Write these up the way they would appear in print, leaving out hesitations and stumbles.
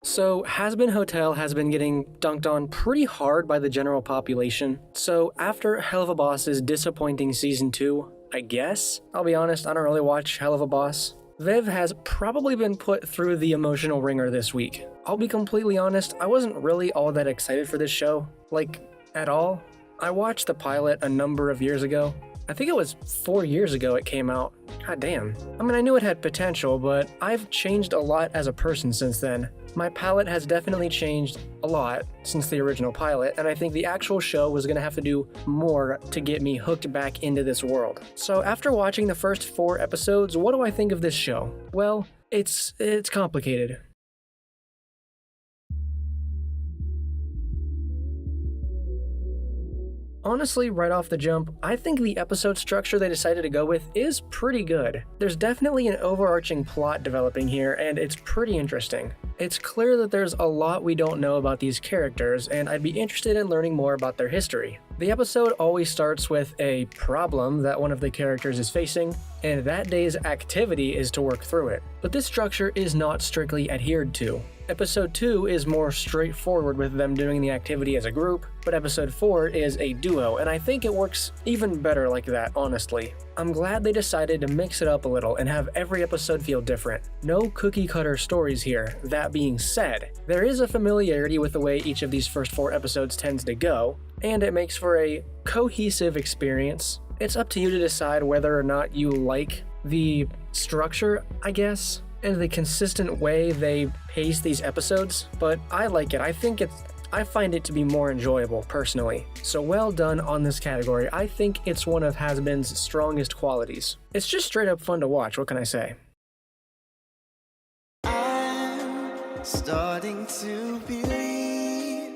So, Hazbin Hotel has been getting dunked on pretty hard by the general population. So, after Hell of a Boss's disappointing Season 2, I guess, I'll be honest, I don't really watch Hell of a Boss, Viv has probably been put through the emotional ringer this week. I'll be completely honest, I wasn't really all that excited for this show, like, at all. I watched the pilot a number of years ago. I think it was 4 years ago it came out. God damn. I mean, I knew it had potential, but I've changed a lot as a person since then. My palette has definitely changed a lot since the original pilot, and I think the actual show was going to have to do more to get me hooked back into this world. So after watching the first 4 episodes, what do I think of this show? Well, it's complicated. Honestly, right off the jump, I think the episode structure they decided to go with is pretty good. There's definitely an overarching plot developing here, and it's pretty interesting. It's clear that there's a lot we don't know about these characters, and I'd be interested in learning more about their history. The episode always starts with a problem that one of the characters is facing, and that day's activity is to work through it. But this structure is not strictly adhered to. Episode 2 is more straightforward with them doing the activity as a group, but episode 4 is a duo, and I think it works even better like that, honestly. I'm glad they decided to mix it up a little and have every episode feel different. No cookie-cutter stories here. That being said, there is a familiarity with the way each of these first 4 episodes tends to go, and it makes for a cohesive experience. It's up to you to decide whether or not you like the structure, I guess, and the consistent way they pace these episodes, but I like it. I find it to be more enjoyable, personally. So well done on this category. I think it's one of Hazbin's strongest qualities. It's just straight up fun to watch, what can I say? I'm starting to believe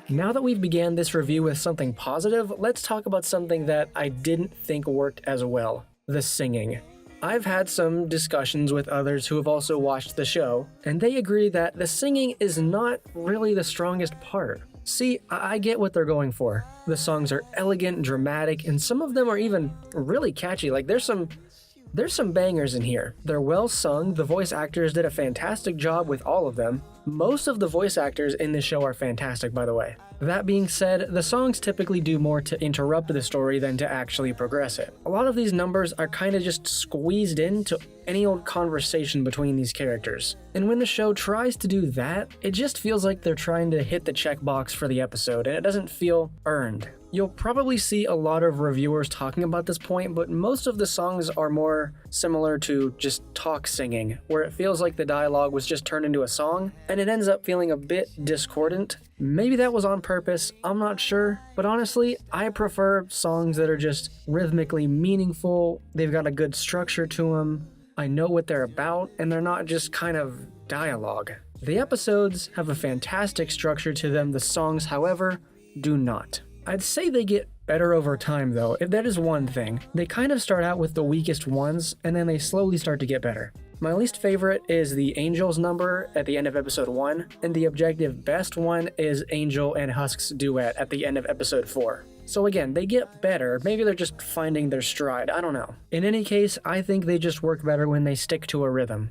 Now that we've began this review with something positive, let's talk about something that I didn't think worked as well: the singing. I've had some discussions with others who have also watched the show, and they agree that the singing is not really the strongest part. See, I get what they're going for. The songs are elegant, dramatic, and some of them are even really catchy. Like, there's some bangers in here. They're well sung, the voice actors did a fantastic job with all of them. Most of the voice actors in this show are fantastic, by the way. That being said, the songs typically do more to interrupt the story than to actually progress it. A lot of these numbers are kind of just squeezed into any old conversation between these characters. And when the show tries to do that, it just feels like they're trying to hit the checkbox for the episode, and it doesn't feel earned. You'll probably see a lot of reviewers talking about this point, but most of the songs are more similar to just talk singing, where it feels like the dialogue was just turned into a song, and it ends up feeling a bit discordant. Maybe that was on purpose, I'm not sure, but honestly, I prefer songs that are just rhythmically meaningful, they've got a good structure to them, I know what they're about, and they're not just kind of dialogue. The episodes have a fantastic structure to them, the songs, however, do not. I'd say they get better over time though, if that is one thing. They kind of start out with the weakest ones, and then they slowly start to get better. My least favorite is the Angels number at the end of episode 1, and the objective best one is Angel and Husk's duet at the end of episode 4. So again, they get better, maybe they're just finding their stride, I don't know. In any case, I think they just work better when they stick to a rhythm.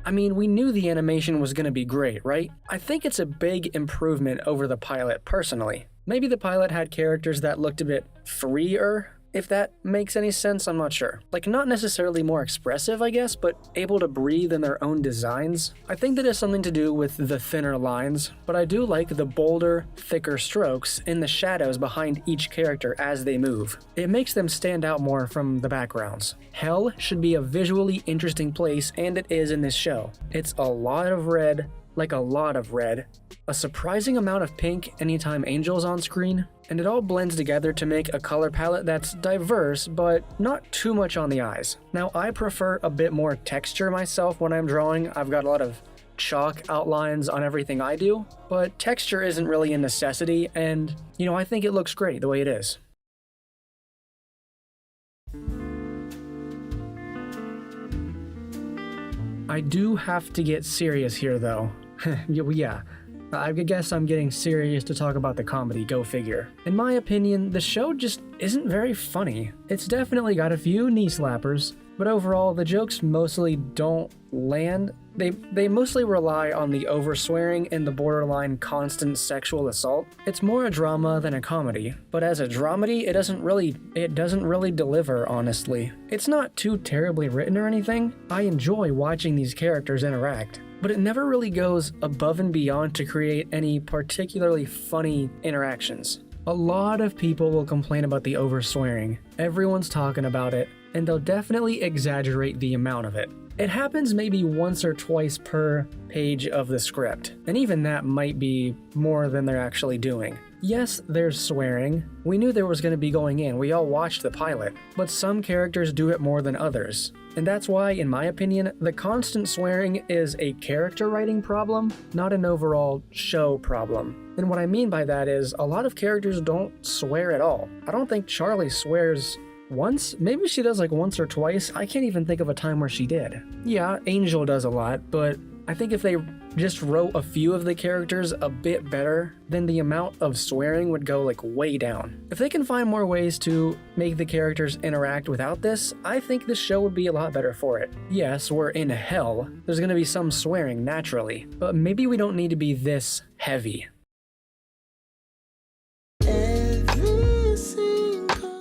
I mean, we knew the animation was going to be great, right? I think it's a big improvement over the pilot, personally. Maybe the pilot had characters that looked a bit freer, if that makes any sense, I'm not sure. Like, not necessarily more expressive, I guess, but able to breathe in their own designs. I think that has something to do with the thinner lines, but I do like the bolder, thicker strokes in the shadows behind each character as they move. It makes them stand out more from the backgrounds. Hell should be a visually interesting place, and it is in this show. It's a lot of red, like a lot of red, a surprising amount of pink anytime Angel's on screen, and it all blends together to make a color palette that's diverse, but not too much on the eyes. Now, I prefer a bit more texture myself when I'm drawing. I've got a lot of chalk outlines on everything I do, but texture isn't really a necessity, and, you know, I think it looks great the way it is. I do have to get serious here, though. Yeah. I guess I'm getting serious to talk about the comedy, go figure. In my opinion, the show just isn't very funny. It's definitely got a few knee slappers, but overall, the jokes mostly don't land. They mostly rely on the over-swearing and the borderline constant sexual assault. It's more a drama than a comedy, but as a dramedy, it doesn't really deliver, honestly. It's not too terribly written or anything. I enjoy watching these characters interact, but it never really goes above and beyond to create any particularly funny interactions. A lot of people will complain about the over-swearing. Everyone's talking about it, and they'll definitely exaggerate the amount of it. It happens maybe once or twice per page of the script, and even that might be more than they're actually doing. Yes, there's swearing. We knew there was going to be going in, we all watched the pilot, but some characters do it more than others. And that's why, in my opinion, the constant swearing is a character writing problem, not an overall show problem. And what I mean by that is, a lot of characters don't swear at all. I don't think Charlie swears once. Maybe she does like once or twice. I can't even think of a time where she did. Yeah, Angel does a lot, but I think if they just wrote a few of the characters a bit better, then the amount of swearing would go like way down. If they can find more ways to make the characters interact without this, I think this show would be a lot better for it. Yes, we're in hell. There's gonna be some swearing naturally, but maybe we don't need to be this heavy.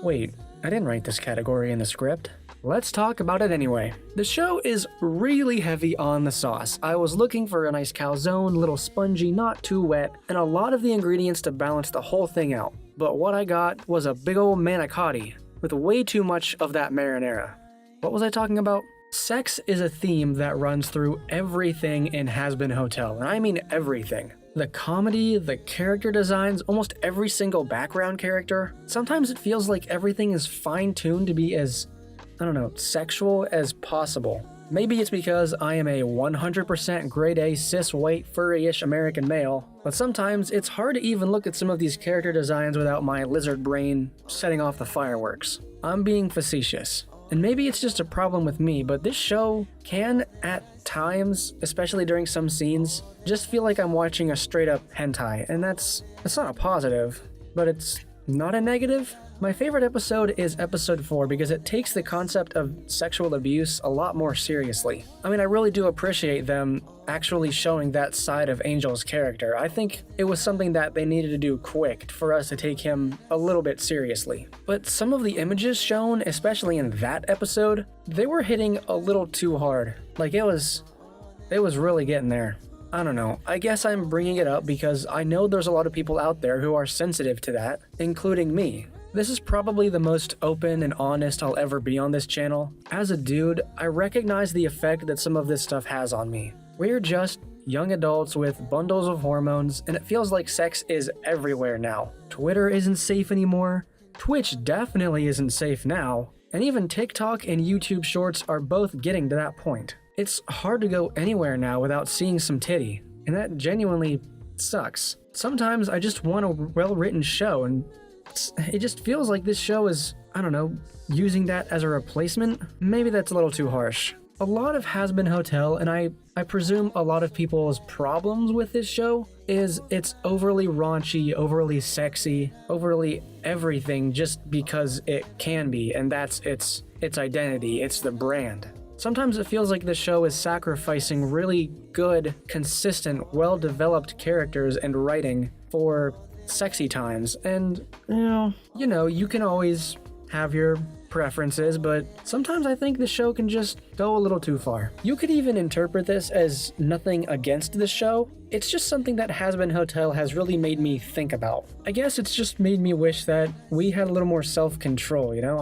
Wait, I didn't write this category in the script. Let's talk about it anyway. The show is really heavy on the sauce. I was looking for a nice calzone, little spongy, not too wet, and a lot of the ingredients to balance the whole thing out. But what I got was a big old manicotti with way too much of that marinara. What was I talking about? Sex is a theme that runs through everything in Hazbin Hotel, and I mean everything. The comedy, the character designs, almost every single background character. Sometimes it feels like everything is fine-tuned to be as, I don't know, sexual as possible. Maybe it's because I am a 100% grade A cis-white furry-ish American male, but sometimes it's hard to even look at some of these character designs without my lizard brain setting off the fireworks. I'm being facetious. And maybe it's just a problem with me, but this show can, at times, especially during some scenes, just feel like I'm watching a straight-up hentai, and that's not a positive, but it's not a negative. My favorite episode is episode 4 because it takes the concept of sexual abuse a lot more seriously. I mean, I really do appreciate them actually showing that side of Angel's character. I think it was something that they needed to do quick for us to take him a little bit seriously. But some of the images shown, especially in that episode, they were hitting a little too hard. Like it was really getting there. I don't know, I guess I'm bringing it up because I know there's a lot of people out there who are sensitive to that, including me. This is probably the most open and honest I'll ever be on this channel. As a dude, I recognize the effect that some of this stuff has on me. We're just young adults with bundles of hormones, and it feels like sex is everywhere now. Twitter isn't safe anymore, Twitch definitely isn't safe now, and even TikTok and YouTube Shorts are both getting to that point. It's hard to go anywhere now without seeing some titty, and that genuinely sucks. Sometimes I just want a well-written show, and it just feels like this show is, I don't know, using that as a replacement? Maybe that's a little too harsh. A lot of Hazbin Hotel, and I presume a lot of people's problems with this show, is it's overly raunchy, overly sexy, overly everything just because it can be, and that's its identity, it's the brand. Sometimes it feels like the show is sacrificing really good, consistent, well-developed characters and writing for sexy times, and you know, you can always have your preferences, but sometimes I think the show can just go a little too far. You could even interpret this as nothing against the show. It's just something that Hazbin Hotel has really made me think about. I guess it's just made me wish that we had a little more self-control, you know?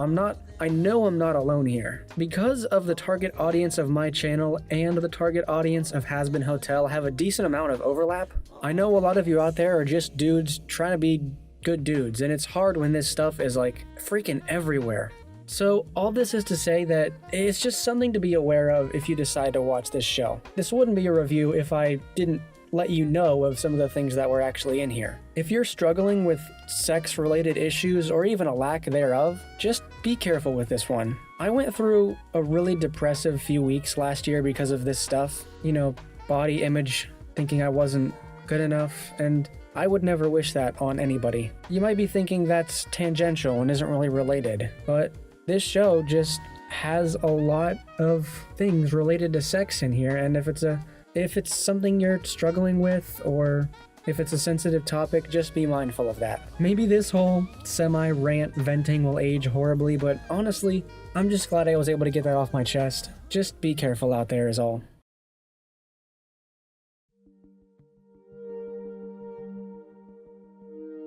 I know I'm not alone here. Because of the target audience of my channel and the target audience of Hazbin Hotel have a decent amount of overlap, I know a lot of you out there are just dudes trying to be good dudes, and it's hard when this stuff is like freaking everywhere. So all this is to say that it's just something to be aware of if you decide to watch this show. This wouldn't be a review if I didn't let you know of some of the things that were actually in here. If you're struggling with sex-related issues or even a lack thereof, just be careful with this one. I went through a really depressive few weeks last year because of this stuff. You know, body image, thinking I wasn't good enough, and I would never wish that on anybody. You might be thinking that's tangential and isn't really related, but this show just has a lot of things related to sex in here, and if it's something you're struggling with, or if it's a sensitive topic, just be mindful of that. Maybe this whole semi-rant venting will age horribly, but honestly, I'm just glad I was able to get that off my chest. Just be careful out there is all.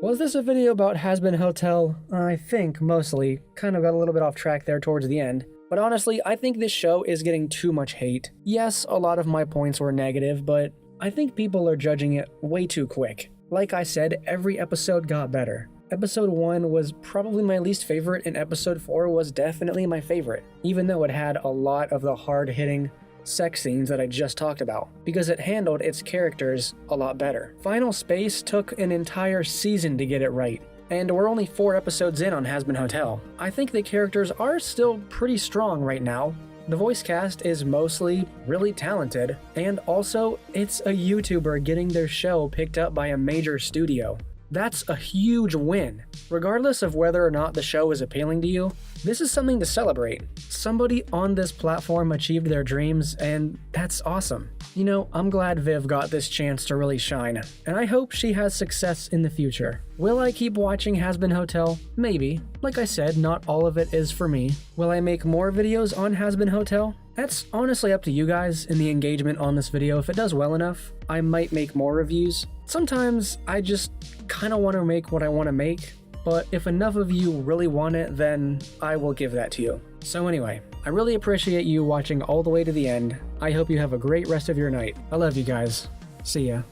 Was this a video about Hazbin Hotel? I think, mostly. Kind of got a little bit off track there towards the end. But honestly, I think this show is getting too much hate. Yes, a lot of my points were negative, but I think people are judging it way too quick. Like I said, every episode got better. Episode 1 was probably my least favorite, and episode 4 was definitely my favorite, even though it had a lot of the hard-hitting sex scenes that I just talked about, because it handled its characters a lot better. Final Space took an entire season to get it right, and we're only 4 episodes in on Hazbin Hotel. I think the characters are still pretty strong right now. The voice cast is mostly really talented, and also it's a YouTuber getting their show picked up by a major studio. That's a huge win. Regardless of whether or not the show is appealing to you, this is something to celebrate. Somebody on this platform achieved their dreams, and that's awesome. You know, I'm glad Viv got this chance to really shine, and I hope she has success in the future. Will I keep watching Hazbin Hotel? Maybe. Like I said, not all of it is for me. Will I make more videos on Hazbin Hotel? That's honestly up to you guys and the engagement on this video. If it does well enough, I might make more reviews. Sometimes I just kind of want to make what I want to make, but if enough of you really want it, then I will give that to you. So anyway, I really appreciate you watching all the way to the end. I hope you have a great rest of your night. I love you guys. See ya.